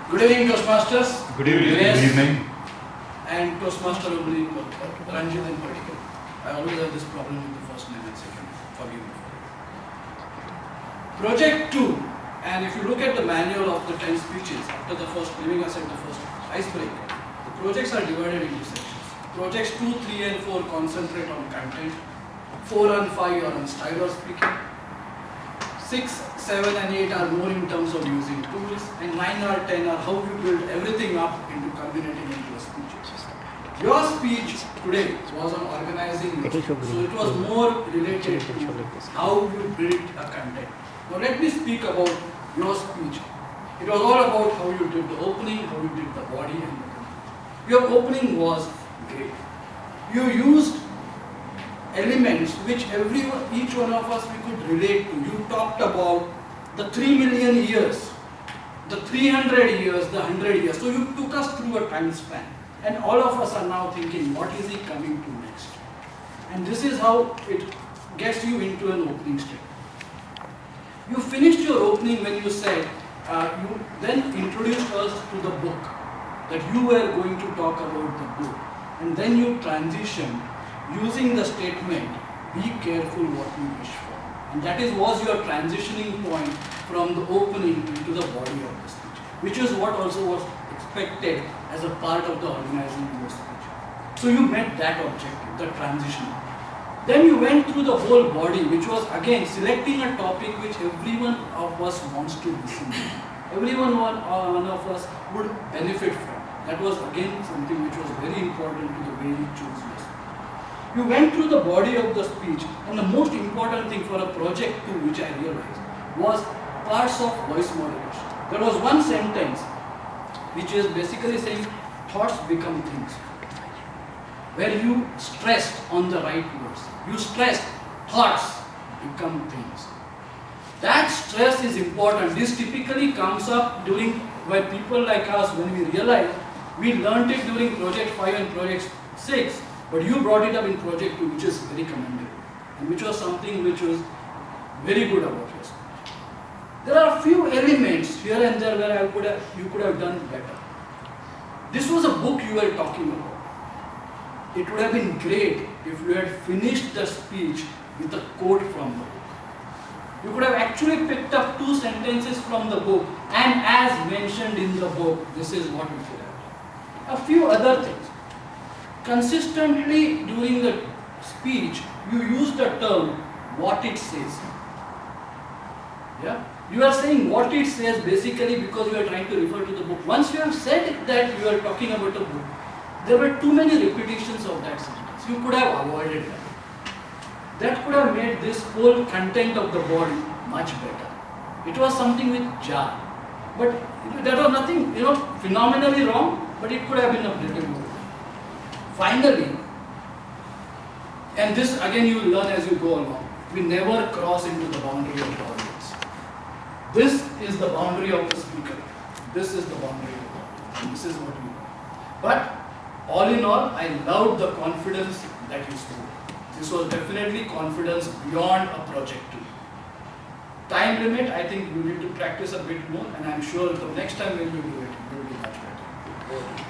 Good evening, Toastmasters. Good evening. Yes. Good evening. And Toastmaster Ranjit in particular. I always have this problem with the first name and second. Forgive me. Project 2. And if you look at the manual of the 10 speeches, after the first, leaving aside the first icebreaker, the projects are divided into sections. Projects 2, 3 and 4 concentrate on content. 4 and 5 are on style of speaking. 6, 7 and 8 are more in terms of using tools, and 9 or 10 are how you build everything up into culminating into a speech. Your speech today was on organizing it, so it was more related to how you built a content. Now let me speak about your speech. It was all about how you did the opening, how you did the body and the content. Your opening was great. You used elements which each one of us we could relate to. You talked about the 3 million years, the 300 years, the 100 years. So you took us through a time span. And all of us are now thinking, what is he coming to next? And this is how it gets you into an opening statement. You finished your opening when you said, you then introduced us to the book, that you were going to talk about the book. And then you transitioned using the statement, be careful what you wish for. And that was your transitioning point from the opening into the body of the speech, which is what also was expected as a part of the organizing your speech. So you met that objective, the transition. Then you went through the whole body, which was again selecting a topic which everyone of us wants to listen to. One of us would benefit from. That was again something which was very important to the way you chose your speech. You went through the body of the speech, and the most important thing for a project 2, which I realized, was parts of voice modulation. There was one sentence which is basically saying thoughts become things, where you stressed on the right words. You stressed thoughts become things. That stress is important. This typically comes up during where people like us, when we realize we learned it during project 5 and project 6, but you brought it up in project 2, which is very commendable, and which was something which was very good about your speech. There are a few elements here and there where you could have done better. This was a book you were talking about. It would have been great if you had finished the speech with a quote from the book. You could have actually picked up 2 sentences from the book, and as mentioned in the book, this is what you could have done. A few other things. Consistently during the speech, you use the term what it says. Yeah? You are saying what it says basically because you are trying to refer to the book. Once you have said that you are talking about a book, there were too many repetitions of that sentence. You could have avoided that. That could have made this whole content of the body much better. It was something with jar. But that was nothing, phenomenally wrong, but it could have been a little more. Finally, and this again you will learn as you go along, we never cross into the boundary of the audience. This is the boundary of the speaker. This is the boundary of the audience. This is what we do. But all in all, I loved the confidence that you spoke. This was definitely confidence beyond a project 2. Time limit, I think you need to practice a bit more, and I'm sure the next time when you do it, you will be much better.